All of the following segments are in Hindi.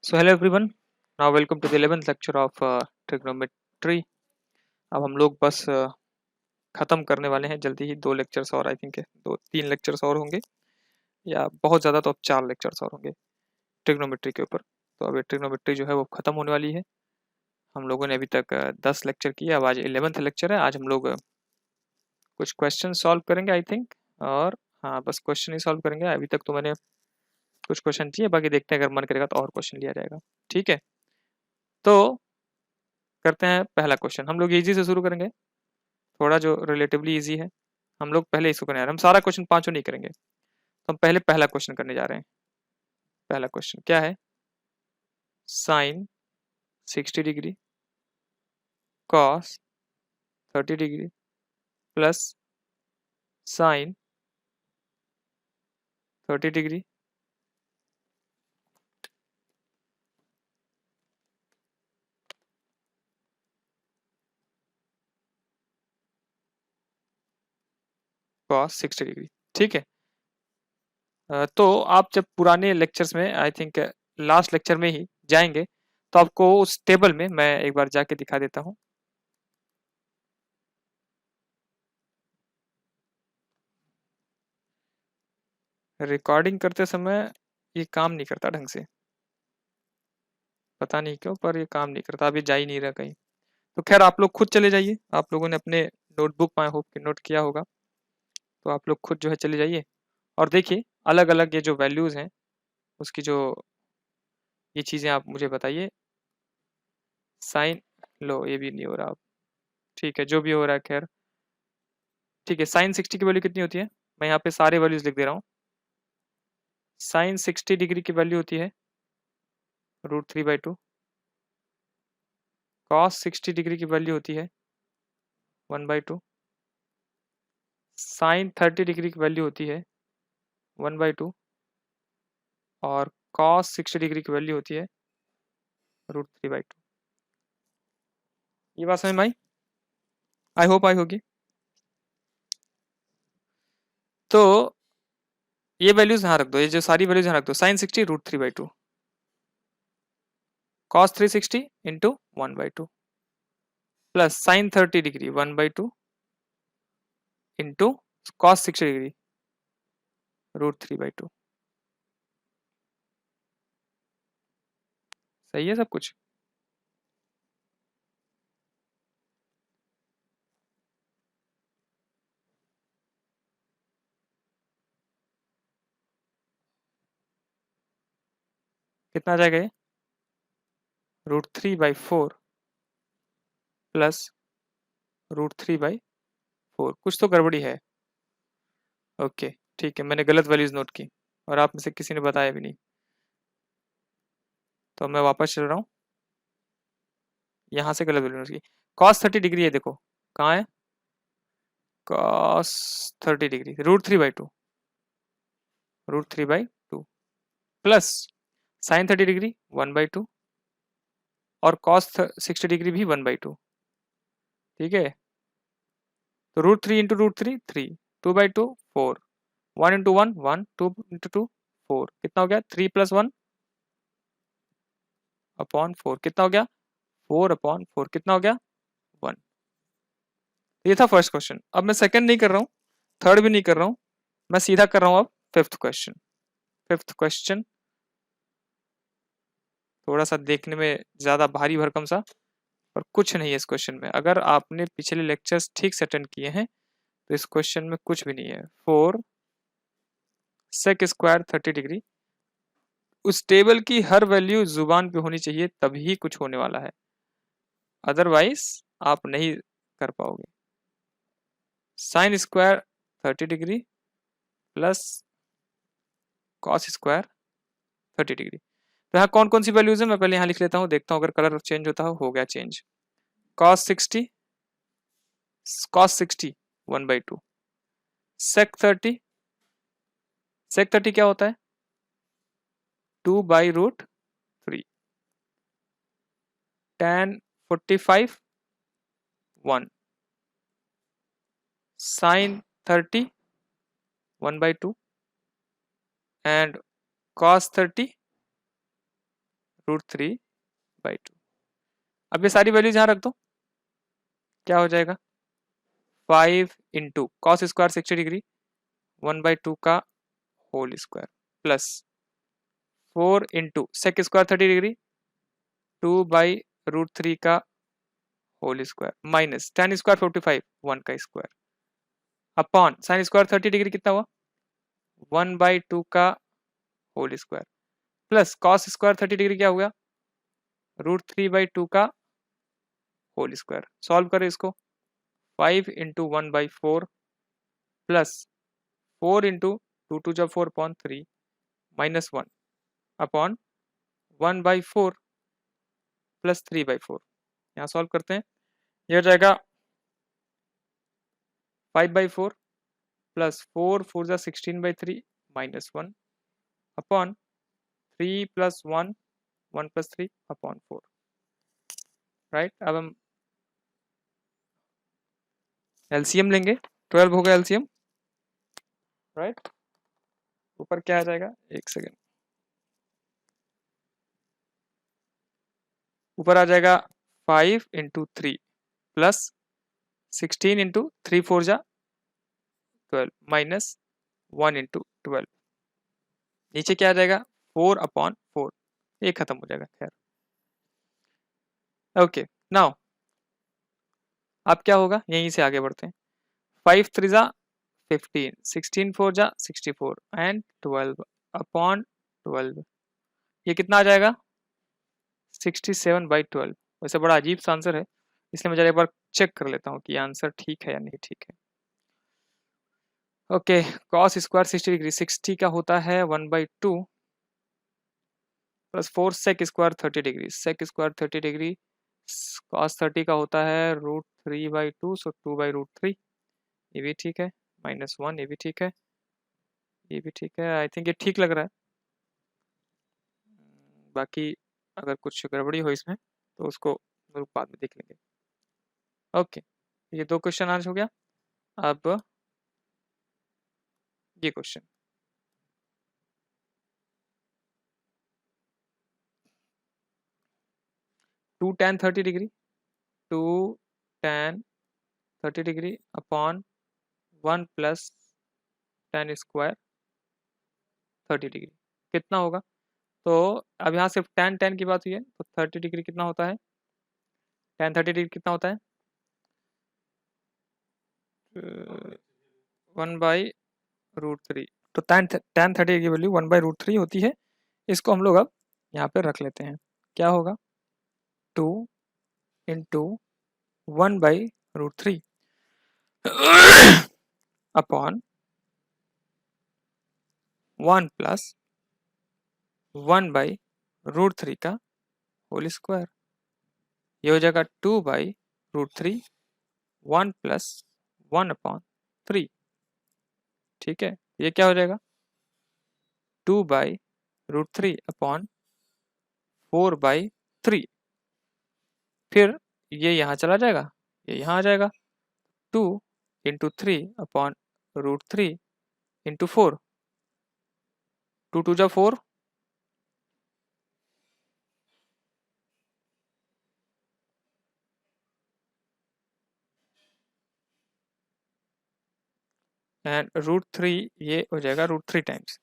So hello everyone, now welcome to the 11th lecture of trigonometry. अब हम लोग बस ख़त्म करने वाले हैं जल्दी ही। 2 लेक्चर्स और आई थिंक है, 2-3 लेक्चर्स और होंगे या बहुत ज़्यादा तो अब 4 लेक्चर्स और होंगे ट्रिग्नोमेट्री के ऊपर। तो अभी ट्रिग्नोमेट्री जो है वो ख़त्म होने वाली है। हम लोगों ने अभी तक 10 लेक्चर किए, अब आज 11th लेक्चर है। आज हम लोग कुछ क्वेश्चन सॉल्व करेंगे आई थिंक, और हाँ बस क्वेश्चन ही सॉल्व करेंगे। अभी तक तो मैंने कुछ क्वेश्चन किए, बाकी देखते हैं अगर मन करेगा तो और क्वेश्चन लिया जाएगा। ठीक है, तो करते हैं पहला क्वेश्चन। हम लोग इजी से शुरू करेंगे, थोड़ा जो रिलेटिवली इजी है। हम लोग पहले इसको करने, हम सारा क्वेश्चन पांचों नहीं करेंगे, तो हम पहले पहला क्वेश्चन करने जा रहे हैं। पहला क्वेश्चन क्या है? Sine 60 degree cos 30 degree plus sine 30 degree cos 60 degree. ठीक है, तो आप जब पुराने लेक्चर्स में आई थिंक लास्ट लेक्चर में ही जाएंगे तो आपको उस टेबल में मैं एक बार जाके दिखा देता हूँ। रिकॉर्डिंग करते समय ये काम नहीं करता ढंग से, पता नहीं क्यों, पर ये काम नहीं करता। अभी जा ही नहीं रहा कहीं। तो खैर आप लोग खुद चले जाइए, आप लोगों ने अपने नोटबुक में आई होप कि नोट किया होगा, तो आप लोग खुद जो है चले जाइए और देखिए अलग अलग ये जो वैल्यूज़ हैं उसकी जो ये चीज़ें आप मुझे बताइए। साइन, लो ये भी नहीं हो रहा अब। ठीक है, जो भी हो रहा है खैर ठीक है। साइन 60 की वैल्यू कितनी होती है? मैं यहाँ पे सारे वैल्यूज लिख दे रहा हूँ। साइन 60 डिग्री की वैल्यू होती है √3/2। कॉस 60 डिग्री की वैल्यू होती है 1/2। साइन 30 डिग्री की वैल्यू होती है 1/2 और कॉस 60 डिग्री की वैल्यू होती है √3/2। ये बात समझ में आई? आई होप आई होगी। तो ये वैल्यूज यहाँ रख दो, ये जो सारी वैल्यूज यहाँ रख दो। Sine 60 √3/2, cos 360 into 1/2 plus sine 30 degree 1/2 into cos 60 degree √3/2। सही है सब कुछ? कितना आ जाएगा ये? √3/4 प्लस √3/4। कुछ तो गड़बड़ी है। ओके ठीक है, मैंने गलत वैल्यूज नोट की और आप में से किसी ने बताया भी नहीं, तो मैं वापस चल रहा हूँ। यहाँ से गलत वैल्यू नोट की। कॉस 30 डिग्री है, देखो कहाँ है? Cos 30 degree √3/2 plus sine 30 degree 1/2 और कॉस 60 डिग्री भी 1/2। ठीक है, तो √3 इंटू √3 3, 2/2 4, 1 इंटू 1 1, 2 इंटू 2 4। कितना हो गया? 3 + 1 अपॉन 4। कितना हो गया? 4/4। कितना हो गया? 1। ये था फर्स्ट क्वेश्चन। अब मैं सेकंड नहीं कर रहा हूँ, थर्ड भी नहीं कर रहा हूँ, मैं सीधा कर रहा हूँ अब फिफ्थ क्वेश्चन। फिफ्थ क्वेश्चन थोड़ा सा देखने में ज्यादा भारी भरकम सा, और कुछ नहीं है इस क्वेश्चन में। अगर आपने पिछले लेक्चर्स ठीक से अटेंड किए हैं तो इस क्वेश्चन में कुछ भी नहीं है। 4 सेक स्क्वायर 30 डिग्री, उस टेबल की हर वैल्यू जुबान पे होनी चाहिए तभी कुछ होने वाला है, अदरवाइज आप नहीं कर पाओगे। Sign square 30 degree plus cos square 30 degree. तो यहाँ कौन कौन सी वैल्यूज है मैं पहले यहाँ लिख लेता हूँ, देखता हूँ अगर कलर चेंज होता हो गया चेंज। कॉस 60 1/2। सेक 30 क्या होता है? 2/√3। tan 45 1। साइन 30 1/2 एंड cos 30 √3/2। अब ये सारी वैल्यूज यहाँ रख दो, क्या हो जाएगा 5 इंटू कॉस स्क्वायर 60 डिग्री 1/2 का whole square plus 4 into sec square 30 degree 2/√3 का whole square minus tan square 45 1 का square upon sine square 30 degree कितना हुआ 1/2 का whole square plus cos square 30 degree क्या हो गया √3/2 का होल स्क्वायर। सॉल्व करें इसको 5 इंटू 1/4 प्लस 4 इंटू 2 जब 4/3 माइनस 1 अपॉन 1/4 प्लस 3/4। यहाँ सॉल्व करते हैं, ये हो जाएगा 5/4 प्लस 4 4 जा 16/3 minus 1 upon 3 plus 1 1 plus 3 upon 4। Right, अब हम एलसीएम लेंगे, 12 होगा एलसीएम। राइट, ऊपर क्या आ जाएगा, एक सेकेंड, ऊपर आ जाएगा 5 इंटू 3 प्लस 16 इंटू 3 4 जा 12 माइनस 1 इंटू 12, नीचे क्या आ जाएगा 4/4, ये खत्म हो जाएगा। खैर ओके, नाउ अब क्या होगा, यहीं से आगे बढ़ते हैं। 5 3 जा 15, 16 4 जा 64 एंड 12/12, ये कितना आ जाएगा 67/12। वैसे बड़ा अजीब सा आंसर है, इसलिए मैं जरा एक बार चेक कर लेता हूँ कि आंसर ठीक है या नहीं ठीक है। ओके, कॉस स्क्वायर 60 डिग्री 60 का होता है 1/2 plus 4 sec square 30 degree, sec square 30 degree cos 30 का होता है √3/2, सो 2/√3, ये भी ठीक है, माइनस 1, ये भी ठीक है, ये भी ठीक है। आई थिंक ये ठीक लग रहा है, बाकी अगर कुछ गड़बड़ी हो इसमें तो उसको बाद में देख लेंगे। ओके, ये 2 क्वेश्चन आज हो गया। अब ये question, two tan 30 degree 2 tan 30 degree upon 1 plus tan square 30 degree कितना होगा। तो अब यहाँ सिर्फ tan tan की बात हुई है, तो 30 डिग्री कितना होता है, tan 30 डिग्री कितना होता है 1/√3, तो tan 30 की वैल्यू 1/√3 होती है। इसको हम लोग अब यहाँ पे रख लेते हैं, क्या होगा 2 इंटू 1/√3 अपॉन 1 प्लस 1/√3 का होल स्क्वायर, ये हो जाएगा 2/√3 1 प्लस 1/3। ठीक है, ये क्या हो जाएगा 2/√3 अपॉन 4/3, फिर ये यहाँ चला जाएगा, ये यहाँ आ जाएगा 2 इंटू 3 अपॉन √3 इंटू 4, 2 2 जा 4 एंड √3, ये हो जाएगा √3 टाइम्स,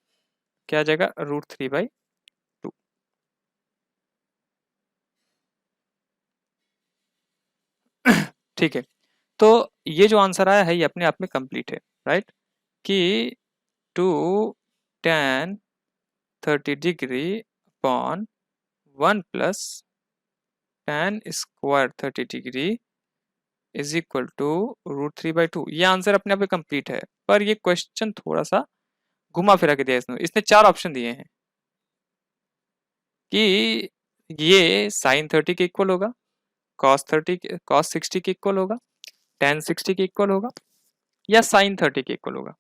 क्या आ जाएगा √3/2। ठीक है, तो ये जो आंसर आया है ये अपने आप में कंप्लीट है। राइट, कि 2 tan 30 degree upon 1 plus tan square 30 degree is equal to √3/2, ये आंसर अपने आप में कंप्लीट है। पर ये क्वेश्चन थोड़ा सा घुमा फिरा के दिया इसने 4 ऑप्शन दिए हैं कि ये sin 30 के इक्वल होगा, cos 60 के इक्वल होगा, tan 60 के इक्वल होगा, या sin 30 के इक्वल होगा।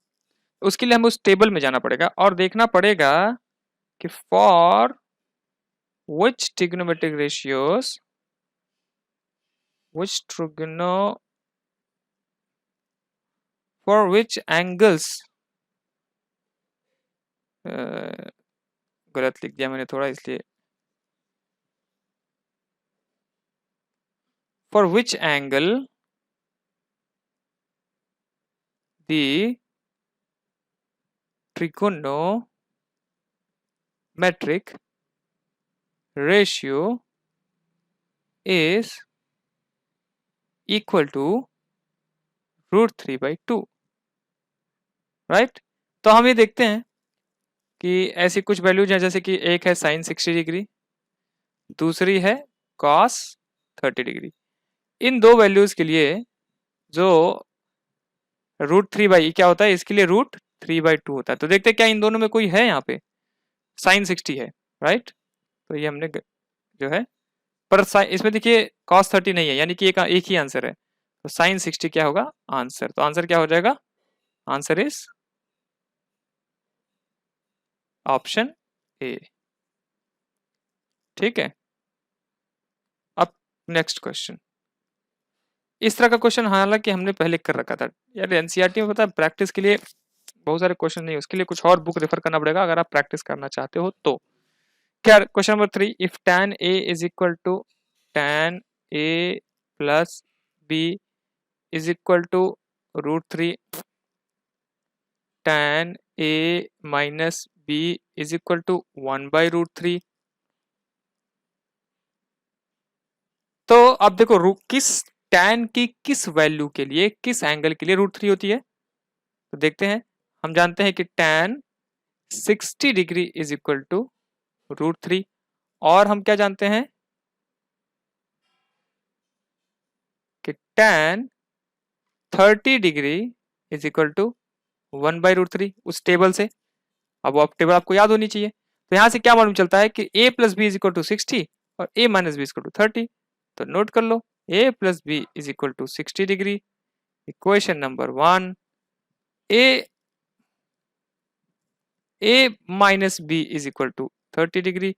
उसके लिए हमें उस टेबल में जाना पड़ेगा और देखना पड़ेगा कि for which trigonometric ratios for which angles, गलत लिख दिया मैंने थोड़ा, इसलिए for which angle the trigonometric ratio is equal to √3/2, right. तो हम ये देखते हैं कि ऐसी कुछ वैल्यूज हैं, जैसे कि एक है sin 60 डिग्री, दूसरी है cos 30 डिग्री। इन दो वैल्यूज के लिए जो √3/, क्या होता है इसके लिए √3/2 होता है। तो देखते हैं क्या इन दोनों में कोई है, यहाँ पे sin 60 है, राइट। तो ये हमने जो है, पर इसमें देखिए cos 30 नहीं है, यानी कि एक ही आंसर है। तो sin 60 क्या होगा आंसर, तो आंसर क्या हो जाएगा, आंसर इज ऑप्शन ए। ठीक है, अब नेक्स्ट क्वेश्चन। इस तरह का क्वेश्चन हालांकि हमने पहले कर रखा था यार, एनसीईआरटी में पता है प्रैक्टिस के लिए बहुत सारे क्वेश्चन नहीं, उसके लिए कुछ और बुक रेफर करना पड़ेगा अगर आप प्रैक्टिस करना चाहते हो तो। क्या question number 3, if tan a is equal to tan a plus b is equal to √3 tan a minus b is equal to 1/√3। तो अब देखो किस tan की किस वैल्यू के लिए, किस एंगल के लिए √3 होती है, तो देखते हैं। हम जानते हैं कि tan 60 degree is equal to √3, और हम क्या जानते हैं कि tan 30 degree is equal to 1/√3 उस टेबल से। अब वो टेबल आपको याद होनी चाहिए। तो यहां से क्या मालूम चलता है कि a plus B is equal to 60 और a minus B is equal to 30। तो नोट कर लो, a plus B is equal to 60 degree. Equation number 1, a minus B is equal to 30 degree.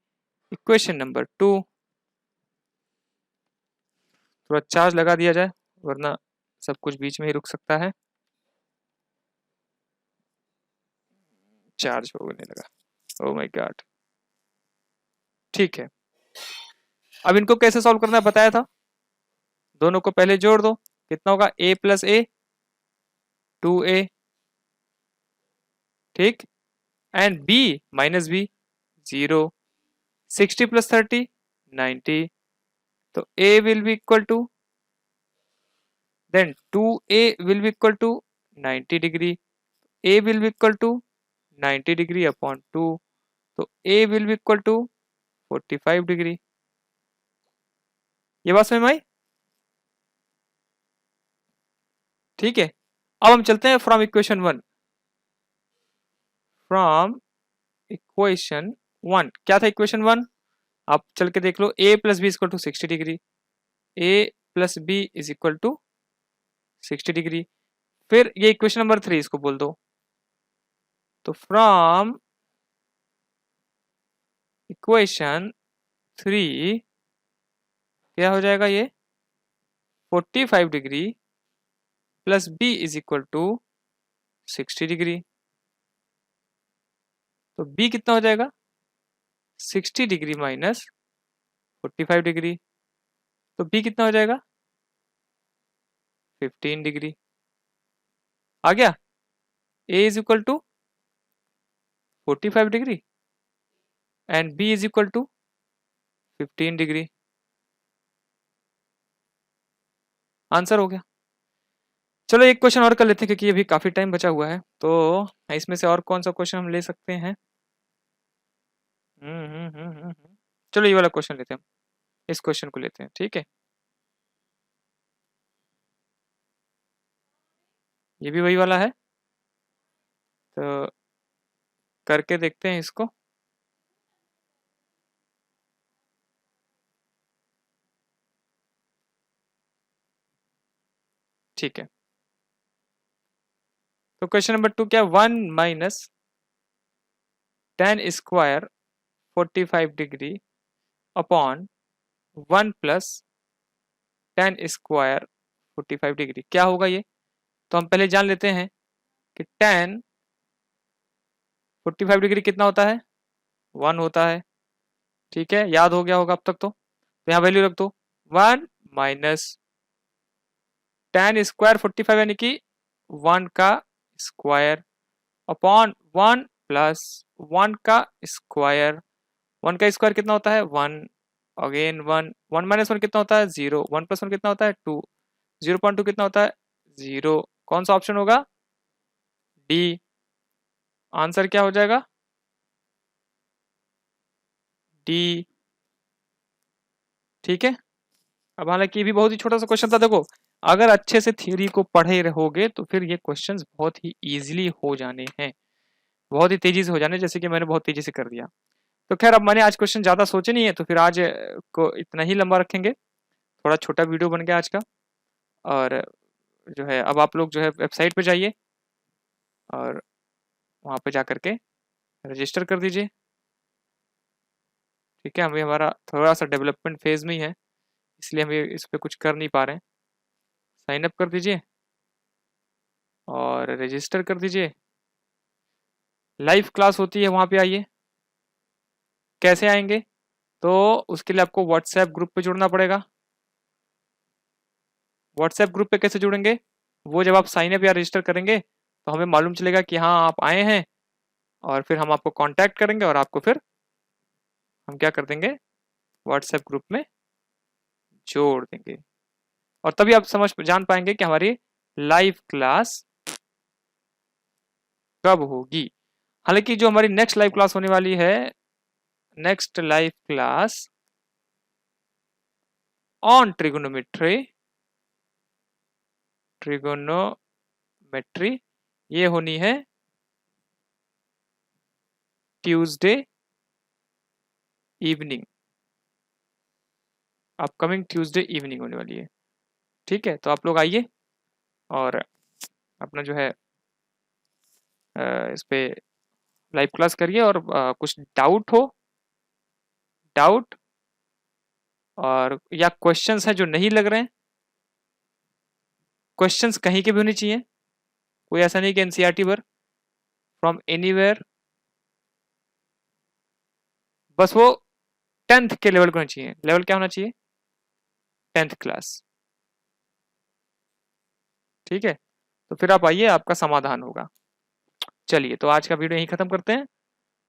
Equation number 2, थोड़ा चार्ज लगा दिया जाए वरना सब कुछ बीच में ही रुक सकता है। चार्ज होने लगा, ओह माय गॉड। ठीक है, अब इनको कैसे सॉल्व करना है बताया था, दोनों को पहले जोड़ दो, कितना होगा a प्लस a 2a, ठीक, and b minus b 0, 60 plus 30 90। तो a will be equal to, then 2a will be equal to 90 degree, a will be equal to 90 degree upon 2, तो a will be equal to 45 degree. ये बात समझ में आई? ठीक है, अब हम चलते हैं फ्रॉम इक्वेशन 1। फ्रॉम इक्वेशन 1 क्या था, इक्वेशन 1 आप चल के देख लो, a plus B equal to 60 degree, a plus B is equal to 60 degree. फिर ये इक्वेशन नंबर 3 इसको बोल दो, तो फ्रॉम इक्वेशन 3 क्या हो जाएगा, ये 45 degree plus B is equal to 60 degree. तो b कितना हो जाएगा, 60 डिग्री माइनस 45 डिग्री, तो b कितना हो जाएगा 15 डिग्री। आ गया, a is equal to 45 degree and b is equal to 15 degree. Answer हो गया। चलो एक क्वेश्चन और कर लेते हैं क्योंकि अभी काफी टाइम बचा हुआ है, तो इसमें से और कौन सा क्वेश्चन हम ले सकते हैं। चलो ये वाला क्वेश्चन लेते हैं, इस क्वेश्चन को लेते हैं, ठीक है। ये भी वही वाला है, तो करके देखते हैं इसको। ठीक है, तो क्वेश्चन नंबर 2 क्या, 1 minus tan square 45 degree upon 1 plus tan square 45 degree क्या होगा ये। तो हम पहले जान लेते हैं कि tan 45 डिग्री कितना होता है, 1 होता है, ठीक है, याद हो गया होगा अब तक। तो यहाँ वैल्यू रख दो, 1 माइनस tan स्क्वायर 45 यानी कि 1 का स्क्वायर अपॉन 1 प्लस 1 का स्क्वायर। 1 का स्क्वायर कितना होता है 1, अगेन 1, 1 माइनस 1 कितना होता है 0, 1 प्लस 1 कितना होता है 2, 0.2 कितना होता है 0। कौन सा ऑप्शन होगा डी। आंसर क्या हो जाएगा डी। ठीक है। अब हालांकि ये भी बहुत ही छोटा सा क्वेश्चन था। देखो अगर अच्छे से थ्योरी को पढ़े रहोगे तो फिर ये क्वेश्चंस बहुत ही इजीली हो जाने हैं, बहुत ही तेजी से हो जाने, जैसे कि मैंने बहुत तेजी से कर दिया। तो खैर अब मैंने आज क्वेश्चन ज्यादा सोचे नहीं है तो फिर आज को इतना ही लंबा रखेंगे। थोड़ा छोटा वीडियो बन गया आज का। और जो है अब आप लोग जो है वेबसाइट पे जाइए और वहाँ पे जा करके रजिस्टर कर दीजिए। ठीक है, अभी हमारा थोड़ा सा डेवलपमेंट फेज में ही है इसलिए हम इस पर कुछ कर नहीं पा रहे हैं। साइन अप कर दीजिए और रजिस्टर कर दीजिए। लाइव क्लास होती है वहाँ पे आइए। कैसे आएंगे तो उसके लिए आपको व्हाट्सएप ग्रुप पे जुड़ना पड़ेगा। व्हाट्सएप ग्रुप पे कैसे जुड़ेंगे, वो जब आप साइन अप या रजिस्टर करेंगे तो हमें मालूम चलेगा कि हाँ आप आए हैं, और फिर हम आपको कांटेक्ट करेंगे और आपको फिर हम क्या कर देंगे व्हाट्सएप ग्रुप में जोड़ देंगे। और तभी आप जान पाएंगे कि हमारी लाइव क्लास कब होगी। हालांकि जो हमारी नेक्स्ट लाइव क्लास होने वाली है, next live class on trigonometry, ये होनी है Tuesday evening, upcoming Tuesday evening होने वाली है। ठीक है, तो आप लोग आइए और अपना जो है इस पे लाइव क्लास करिए। और कुछ डाउट और या क्वेश्चंस हैं जो नहीं लग रहे हैं, क्वेश्चंस कहीं के भी होने चाहिए, कोई ऐसा नहीं कि एनसीईआरटी पर, फ्रॉम एनीवेयर, बस वो 10th के लेवल का होना चाहिए। लेवल क्या होना चाहिए 10th क्लास। ठीक है, तो फिर आप आइए, आपका समाधान होगा। चलिए तो आज का वीडियो यहीं खत्म करते हैं।